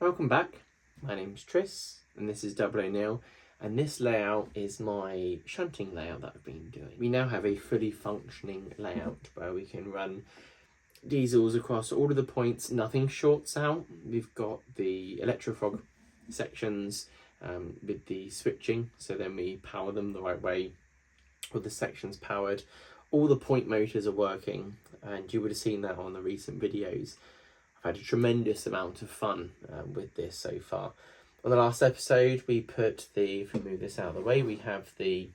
Welcome back. My name's Tris and this is Double O'Neill, and this layout is my shunting layout that I've been doing. We now have a fully functioning layout where we can run diesels across all of the points, nothing shorts out. We've got the electrofrog sections with the switching, so then we power them the right way with the sections powered. All the point motors are working, and you would have seen that on the recent videos. I've had a tremendous amount of fun with this so far. On the last episode, we put if we move this out of the way, we have the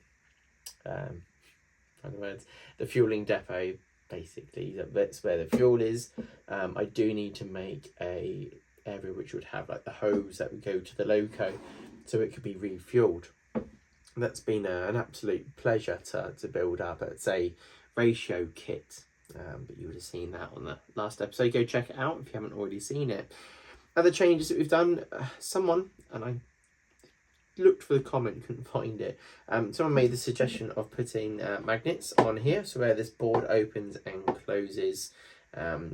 fueling depot. Basically, that's where the fuel is. I do need to make a area which would have like the hose that would go to the loco, so it could be refueled. That's been an absolute pleasure to build up. It's a ratio kit, but you would have seen that on the last episode. Go check it out if you haven't already seen it. Other changes that we've done, someone, and I looked for the comment, couldn't find it. Someone made the suggestion of putting magnets on here, so where this board opens and closes,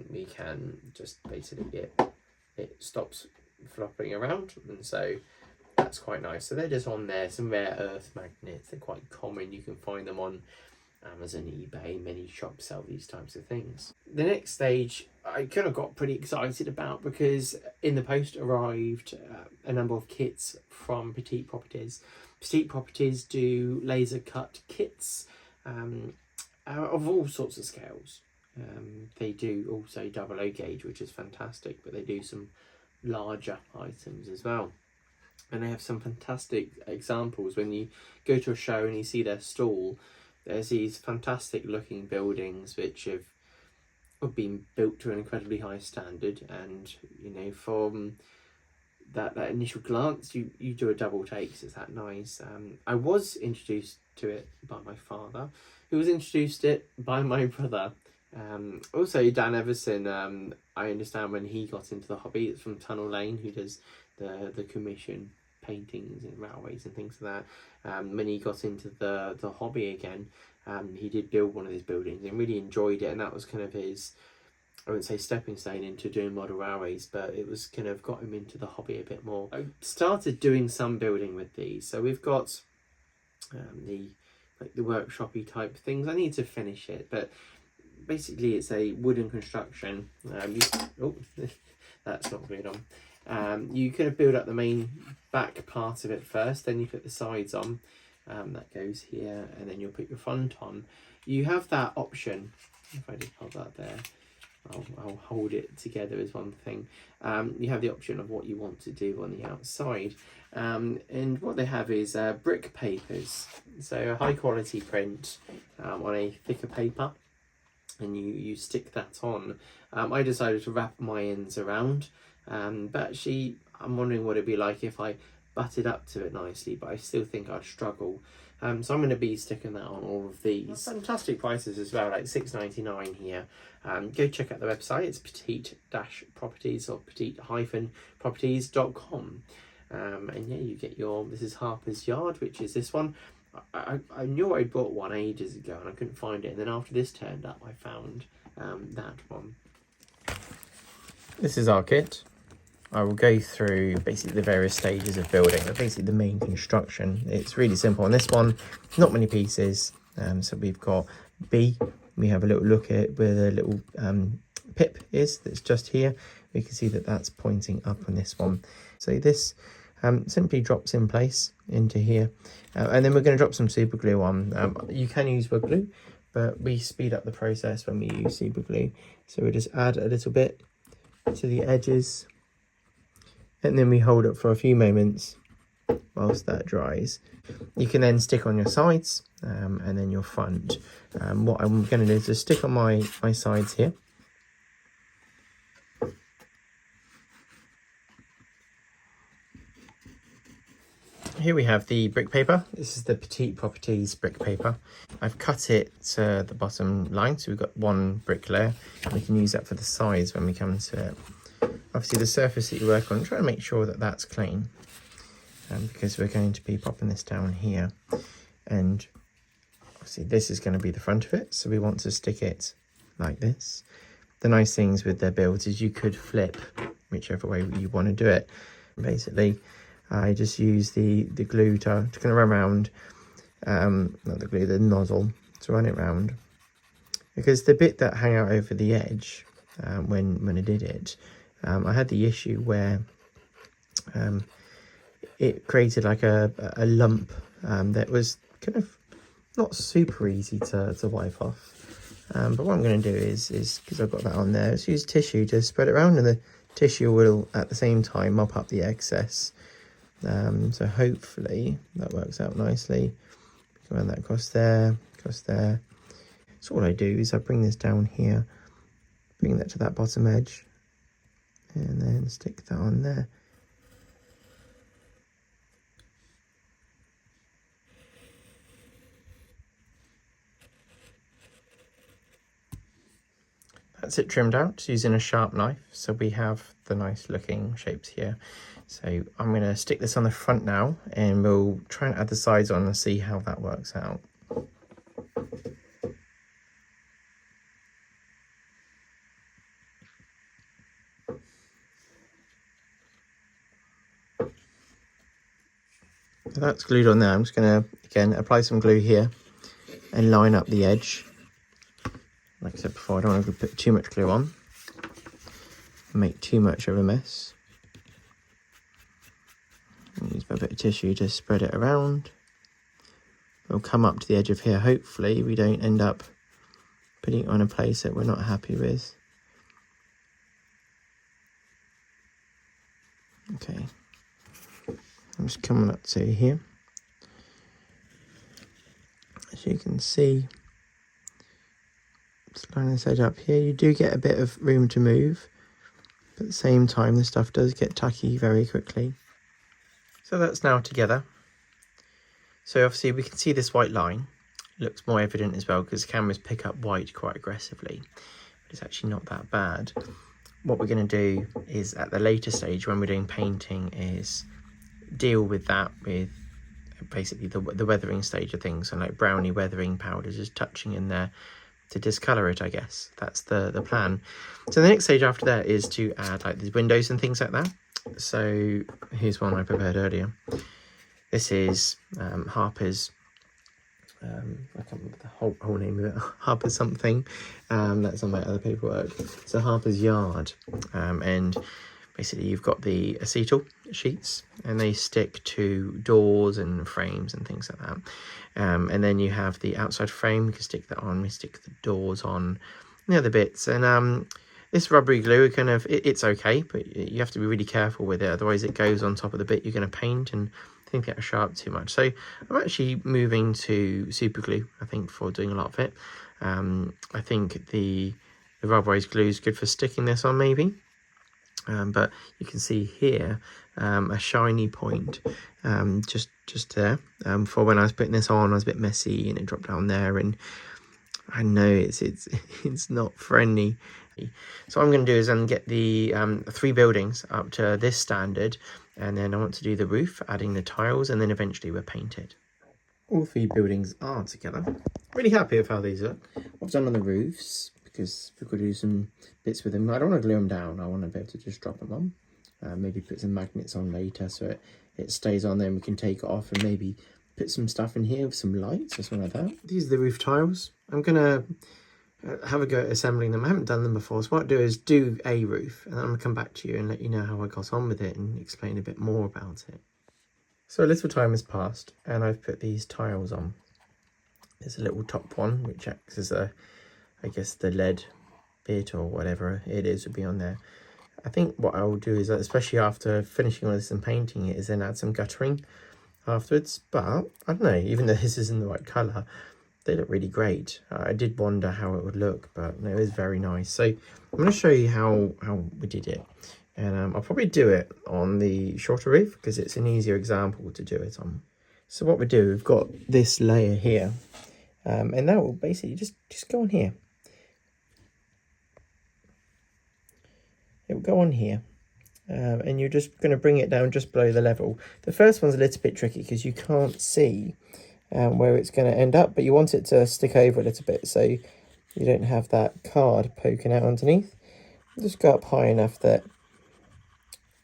we can just basically it stops flopping around, and so that's quite nice. So they're just on there, some rare earth magnets. They're quite common. You can find them on Amazon, eBay, many shops sell these types of things. The next stage I kind of got pretty excited about, because in the post arrived a number of kits from Petite Properties. Petite Properties do laser cut kits of all sorts of scales. They do also double O gauge, which is fantastic, but they do some larger items as well. And they have some fantastic examples. When you go to a show and you see their stall, there's these fantastic looking buildings which have been built to an incredibly high standard, and you know, from that initial glance you do a double take. So it's that nice. I was introduced to it by my father, who was introduced it by my brother. Also Dan Everson, I understand when he got into the hobby, it's from Tunnel Lane, who does the commission paintings and railways and things like that. When he got into the hobby again, he did build one of his buildings and really enjoyed it, and that was kind of his, I wouldn't say stepping stone into doing model railways, but it was kind of got him into the hobby a bit more. I started doing some building with these, so we've got the workshopy type things. I need to finish it, but basically it's a wooden construction. That's not glued on. You kind of build up the main back part of it first, then you put the sides on. That goes here, and then you'll put your front on. You have that option. If I just hold that there, I'll hold it together as one thing. You have the option of what you want to do on the outside, and what they have is brick papers, so a high quality print on a thicker paper, and you stick that on. I decided to wrap my ends around, but actually I'm wondering what it'd be like if I butted up to it nicely, but I still think I'd struggle. So I'm going to be sticking that on all of these. Fantastic prices as well, like $6.99 here. Go check out the website. It's petite-properties or petite-properties.com. And yeah, you get this is Harper's Yard, which is this one. I knew I bought one ages ago and I couldn't find it, and then after this turned up I found that one. This is our kit. I will go through basically the various stages of building, but basically the main construction. It's really simple. On this one, not many pieces. So we've got B. We have a little look at where the little pip is, that's just here. We can see that that's pointing up on this one. So this simply drops in place into here. And then we're going to drop some super glue on. You can use wood glue, but we speed up the process when we use super glue. So we just add a little bit to the edges, and then we hold it for a few moments whilst that dries. You can then stick on your sides and then your front. What I'm going to do is just stick on my sides here. Here we have the brick paper. This is the Petite Properties brick paper. I've cut it to the bottom line, so we've got one brick layer. We can use that for the sides when we come to it. Obviously the surface that you work on, try to make sure that that's clean, because we're going to be popping this down here, and obviously this is going to be the front of it, so we want to stick it like this, the nice things with their builds is you could flip whichever way you want to do it. Basically, I just use the glue to kind of run around, not the glue, the nozzle to run it round. Because the bit that hung out over the edge, when I did it, I had the issue where it created like a lump that was kind of not super easy to wipe off. But what I'm going to do is because I've got that on there, let's use tissue to spread it around, and the tissue will at the same time mop up the excess. So hopefully that works out nicely. Run that across there, across there. So all I do is I bring this down here, bring that to that bottom edge, and then stick that on there. That's it trimmed out using a sharp knife, so we have the nice looking shapes here. So I'm going to stick this on the front now, and we'll try and add the sides on and see how that works out. So that's glued on there. I'm just going to, again, apply some glue here and line up the edge. Like I said before, I don't want to put too much glue on, make too much of a mess. Use a bit of tissue to spread it around. We'll come up to the edge of here. Hopefully we don't end up putting it on a place that we're not happy with. Okay, I'm just coming up to here. As you can see, just line this edge up here. You do get a bit of room to move, but at the same time the stuff does get tacky very quickly. So that's now together. So obviously we can see this white line. It looks more evident as well because cameras pick up white quite aggressively, but it's actually not that bad. What we're going to do is at the later stage when we're doing painting is deal with that with basically the weathering stage of things, and like brownie weathering powder just touching in there to discolour it, I guess. That's the plan. So the next stage after that is to add like these windows and things like that. So here's one I prepared earlier. This is Harper's, I can't remember the whole name of it, Harper something, that's on my other paperwork. So Harper's Yard, and basically you've got the acetal sheets and they stick to doors and frames and things like that. And then you have the outside frame, you can stick that on, we stick the doors on, the other bits. And this rubbery glue, it's okay, but you have to be really careful with it, otherwise it goes on top of the bit you're going to paint and things get sharp too much. So I'm actually moving to super glue, I think, for doing a lot of it. I think the rubberized glue is good for sticking this on maybe. But you can see here a shiny point just there. For when I was putting this on, I was a bit messy and it dropped down there, and I know it's not friendly. So what I'm going to do is get the 3 buildings up to this standard, and then I want to do the roof, adding the tiles, and then eventually we'll paint it. All 3 buildings are together. Really happy with how these look. What I've done on the roofs, because we could do some bits with them. I don't want to glue them down. I want to be able to just drop them on. Maybe put some magnets on later so it stays on there and we can take it off, and maybe put some stuff in here with some lights or something like that. These are the roof tiles. I'm going to have a go at assembling them. I haven't done them before, so what I'll do is do a roof, and then I'm going to come back to you and let you know how I got on with it and explain a bit more about it. So a little time has passed and I've put these tiles on. There's a little top one which acts as I guess the lead bit or whatever it is would be on there. I think what I will do is, especially after finishing all this and painting it, is then add some guttering afterwards. But I don't know, even though this isn't the right colour, they look really great. I did wonder how it would look, but no, it was very nice. So I'm going to show you how we did it. And I'll probably do it on the shorter roof because it's an easier example to do it on. So what we do, we've got this layer here, and that will basically just go on here. It will go on here, and you're just going to bring it down just below the level. The first one's a little bit tricky because you can't see where it's going to end up, but you want it to stick over a little bit. So you don't have that card poking out underneath. Just go up high enough that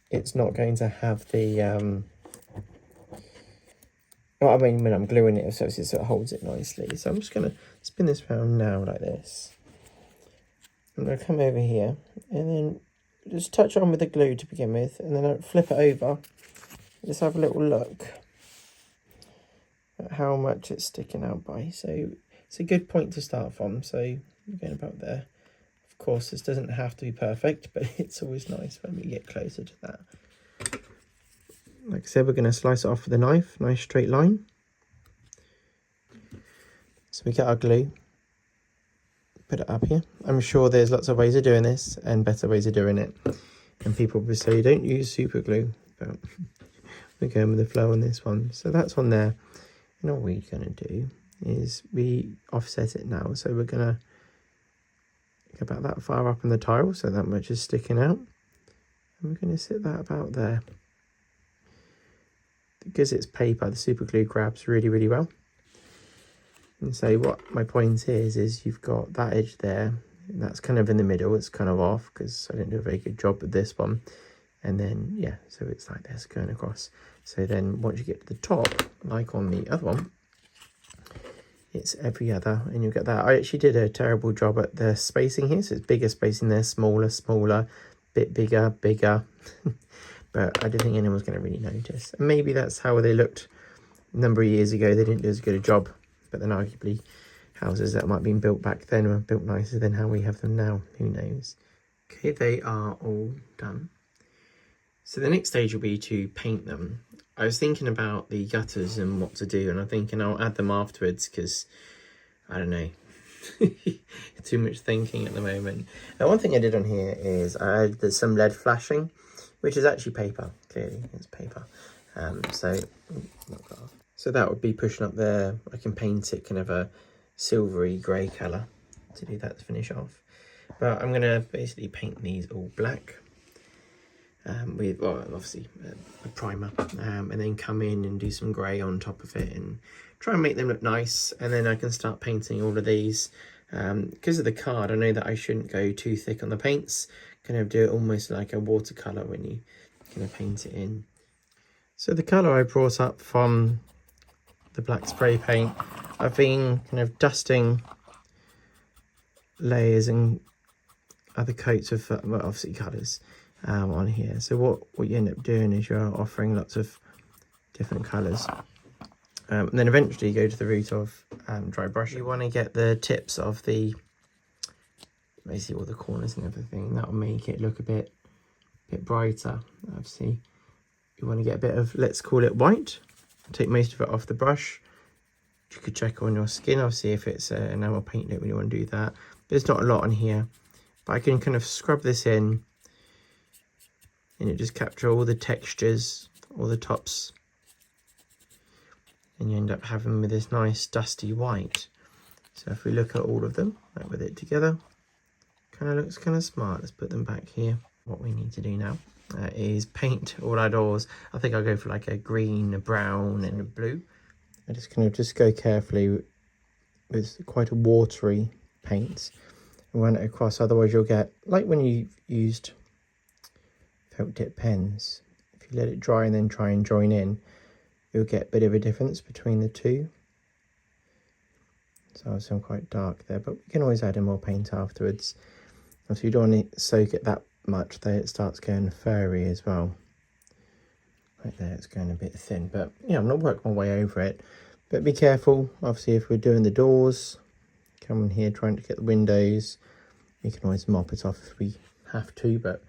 it's not going to have the well, I mean when I'm gluing it, so it holds it nicely. So I'm just going to spin this around now like this. I'm going to come over here and then just touch on with the glue to begin with, and then I'll flip it over. Just have a little look at how much it's sticking out by. So it's a good point to start from. So we're going about there. Of course, this doesn't have to be perfect, but it's always nice when we get closer to that. Like I said, we're going to slice it off with a knife, nice straight line. So we get our glue, put it up here. I'm sure there's lots of ways of doing this and better ways of doing it. And people will say don't use super glue, but we're going with the flow on this one. So that's on there. And all we're going to do is we offset it now. So we're going to go about that far up on the tile, so that much is sticking out. And we're going to sit that about there. Because it's paper, the super glue grabs really, really well. And so what my point is you've got that edge there, and that's kind of in the middle, it's kind of off because I didn't do a very good job with this one. And then, yeah, so it's like this going across. So then once you get to the top, like on the other one, it's every other, and you'll get that. I actually did a terrible job at the spacing here, so it's bigger spacing there, smaller, smaller, bit bigger, bigger. But I didn't think anyone was going to really notice. And maybe that's how they looked a number of years ago. They didn't do as good a job. But then arguably houses that might have been built back then were built nicer than how we have them now. Who knows? Okay, they are all done. So the next stage will be to paint them. I was thinking about the gutters and what to do, and I'm thinking I'll add them afterwards because, I don't know, too much thinking at the moment. Now, one thing I did on here is I added some lead flashing, which is actually paper. Clearly, it's paper. So that would be pushing up there. I can paint it kind of a silvery grey colour to do that to finish off. But I'm going to basically paint these all black. With obviously a primer, and then come in and do some grey on top of it and try and make them look nice. And then I can start painting all of these. Because of the card, I know that I shouldn't go too thick on the paints. Kind of do it almost like a watercolour when you kind of paint it in. So the colour I brought up from the black spray paint, I've been kind of dusting layers and other coats of well, obviously colours on here. So what you end up doing is you're offering lots of different colours, and then eventually you go to the route of dry brushing. You want to get the tips of the basically all the corners and everything. That will make it look a bit brighter. Obviously you want to get a bit of, let's call it white. Take most of it off the brush. You could check on your skin, obviously if it's an enamel paint note when you want to do that. There's not a lot on here, but I can kind of scrub this in and it just capture all the textures, all the tops, and you end up having with this nice dusty white. So if we look at all of them, like with it together, kind of looks kind of smart. Let's put them back here. What we need to do now is paint all our doors. I think I'll go for like a green, a brown and a blue. I just kind of just go carefully with quite a watery paint and run it across. Otherwise you'll get, like when you've used felt tip pens, if you let it dry and then try and join in, you'll get a bit of a difference between the two. So I've some quite dark there, but we can always add in more paint afterwards. So you don't want to soak it that much that it starts going furry as well. Right there, it's going a bit thin, but yeah, I'm going to work my way over it. But be careful, obviously, if we're doing the doors, come in here trying to get the windows, you can always mop it off if we have to, but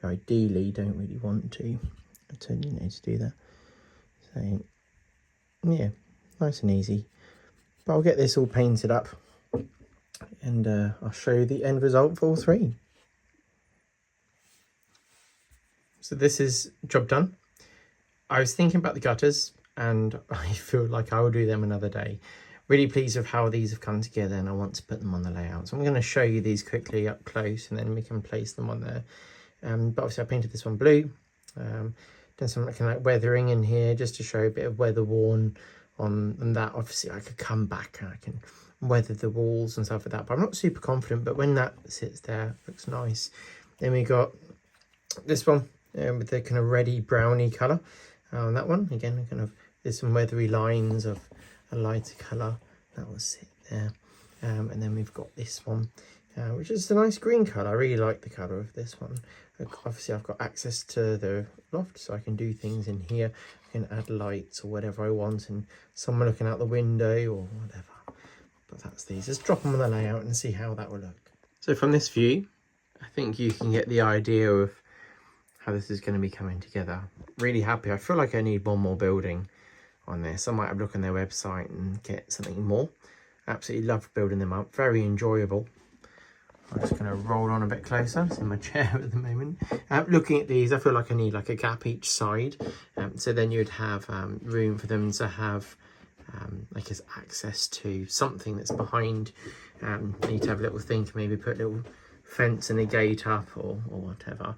ideally don't really want to do that. So yeah, nice and easy. But I'll get this all painted up and I'll show you the end result for all three. So this is job done. I was thinking about the gutters and I feel like I will do them another day. Really pleased with how these have come together and I want to put them on the layout. So I'm going to show you these quickly up close and then we can place them on there. But obviously I painted this one blue. Done some kind of like weathering in here just to show a bit of weather worn on that. Obviously I could come back and I can weather the walls and stuff like that. But I'm not super confident, but when that sits there, it looks nice. Then we got this one with the kind of reddy browny colour. That one, again, kind of, there's some weathery lines of a lighter colour. That will sit there. And then we've got this one, which is a nice green colour. I really like the colour of this one. Obviously, I've got access to the loft, so I can do things in here. I can add lights or whatever I want, and someone looking out the window or whatever. But that's these. Let's drop them on the layout and see how that will look. So from this view, I think you can get the idea of how this is going to be coming together. Really happy. I feel like I need one more building on this. I might have a look on their website and get something more. Absolutely love building them up. Very enjoyable. I'm just going to roll on a bit closer. It's in my chair at the moment. Looking at these, I feel like I need like a gap each side. So then you'd have room for them to have like as access to something that's behind. You need to have a little think, maybe put a little fence and a gate up or whatever.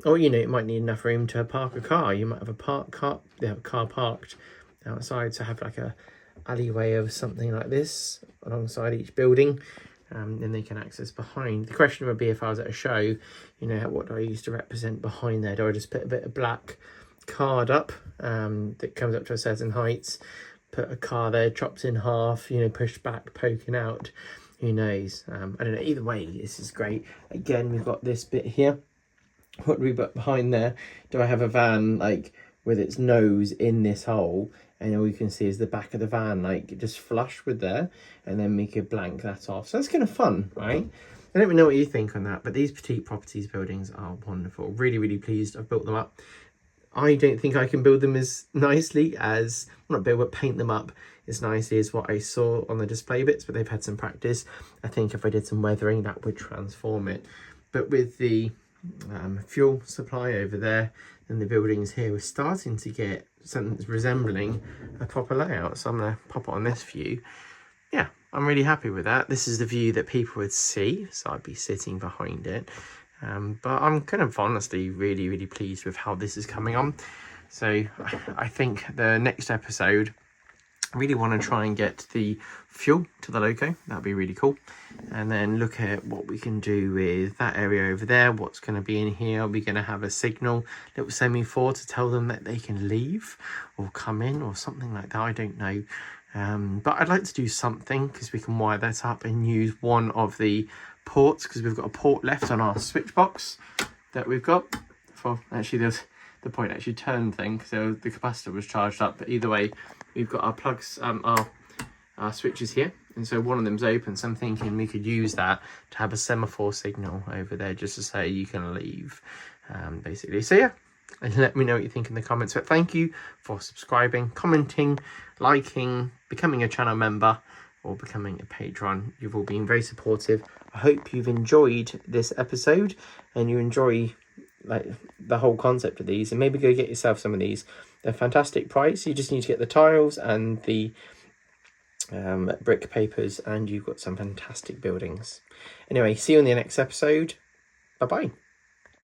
Or, you know, it might need enough room to park a car. You might have a car parked outside, so have like a alleyway of something like this alongside each building. Then they can access behind. The question would be, if I was at a show, you know, what do I use to represent behind there? Do I just put a bit of black card up that comes up to a certain height, put a car there chopped in half, you know, pushed back, poking out? Who knows? I don't know. Either way, this is great. Again, we've got this bit here. What do we put behind there? Do I have a van like with its nose in this hole, and all you can see is the back of the van like just flush with there, and then we could blank that off? So that's kind of fun, right? I don't know what you think on that, but these Petite Properties buildings are wonderful. Really, really pleased I've built them up. I don't think I can build them as nicely as, well, not build, but paint them up as nicely as what I saw on the display bits, but they've had some practice. I think if I did some weathering, that would transform it. But with the fuel supply over there and the buildings here, we're starting to get something that's resembling a proper layout. So I'm going to pop it on this view. Yeah, I'm really happy with that. This is the view that people would see, so I'd be sitting behind it. But I'm kind of honestly really, really pleased with how this is coming on. So I think the next episode, I really want to try and get the fuel to the loco. That'd be really cool. And then look at what we can do with that area over there. What's going to be in here? Are we going to have a signal, little semaphore, to tell them that they can leave or come in or something like that? I don't know. But I'd like to do something, because we can wire that up and use one of the ports, because we've got a port left on our switch box that we've got for, actually there's the point actually turn thing, so the capacitor was charged up. But either way, we've got our plugs, our switches here, and so one of them's open, so I'm thinking we could use that to have a semaphore signal over there, just to say you can leave, basically. So yeah, and let me know what you think in the comments. But thank you for subscribing, commenting, liking, becoming a channel member, or becoming a patron. You've all been very supportive. I hope you've enjoyed this episode and you enjoy like the whole concept of these, and maybe go get yourself some of these. They're fantastic price. You just need to get the tiles and the brick papers, and you've got some fantastic buildings. Anyway, see you in the next episode. Bye bye.